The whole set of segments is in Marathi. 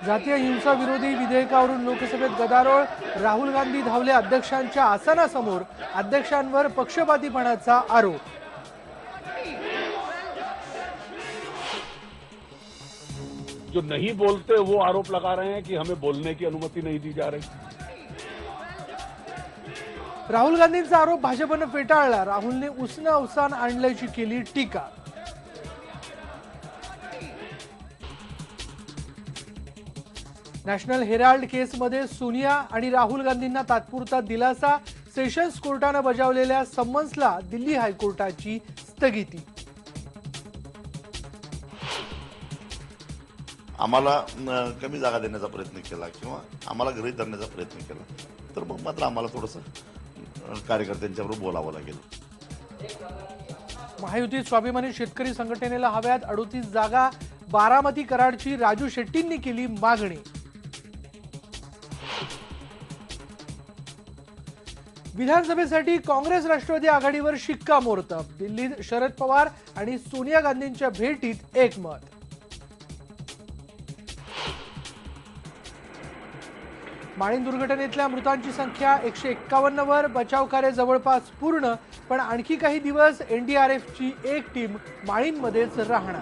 जातीय हिंसा विरोधी विधेयकावरून लोकसभेत गदारोळ। राहुल गांधी धावले अध्यक्षांच्या आसनासमोर, अध्यक्षांवर पक्षपातीपणाचा आरोप। जो नहीं बोलते वो आरोप लगा रहे हैं कि हमें बोलने की अनुमति नहीं दी जा रही। राहुल गांधींचा आरोप भाजपने फेटाळला। राहुलने उसने अवसान आणल्याची केली टीका। नॅशनल हेराल्ड केसमध्ये सोनिया आणि राहुल गांधींना तात्पुरता दिलासा। सेशन्स कोर्टाने बजावलेल्या समन्सला दिल्ली हायकोर्टाची स्थगिती। आम्हाला कमी जागा देण्याचा प्रयत्न केला किंवा आम्हाला गृहीत धरण्याचा प्रयत्न केला तर मग मात्र आम्हाला थोडंसं कार्यकर्त्यांच्याबरोबर बोलावं लागेल। महायुतीत स्वाभिमानी शेतकरी संघटनेला हव्यात 38 जागा। बारामती कराडची राजू शेट्टींनी केली मागणी। विधानसभेसाठी काँग्रेस राष्ट्रवादी आघाडीवर शिक्कामोर्तब। दिल्लीत शरद पवार आणि सोनिया गांधींच्या भेटीत एकमत। माळीण दुर्घटनेतल्या मृतांची संख्या 151 वर। बचाव कार्य जवळपास पूर्ण, पण आणखी काही दिवस एनडीआरएफची एक टीम माळीणमध्येच राहणार।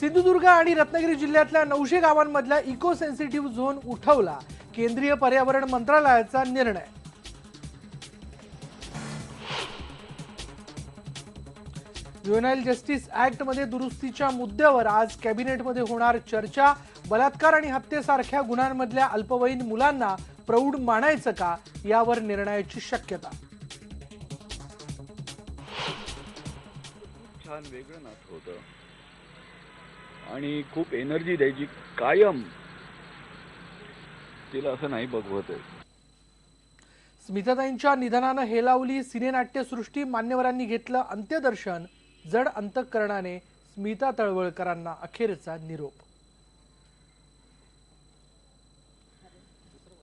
सिंधुदुर्ग आणि रत्नागिरी जिल्ह्यातल्या 900 गावांमधला इको सेन्सिटिव्ह झोन उठवला। केंद्रीय पर्यावरण मंत्रालयाचा निर्णय। ज्युव्हेनाइल जस्टिस ऍक्ट मध्ये दुरुस्तीच्या मुद्द्यावर आज कॅबिनेटमध्ये होणार चर्चा। बलात्कार आणि हत्येसारख्या गुन्ह्यांमधल्या अल्पवयीन मुलांना प्रौढ मानायचं का, यावर निर्णयाची शक्यता। छान वेगळं नातं होतं आणि खूप एनर्जी द्यायची कायम, तिला असं नाही बघवत आहे। स्मिताताईंच्या निधनानं हेलावली सिनेनाट्यसृष्टी। मान्यवरांनी घेतलं अंत्यदर्शन। जड अंतःकरणाने स्मिता तळवळकरांना अखेरचा निरोप।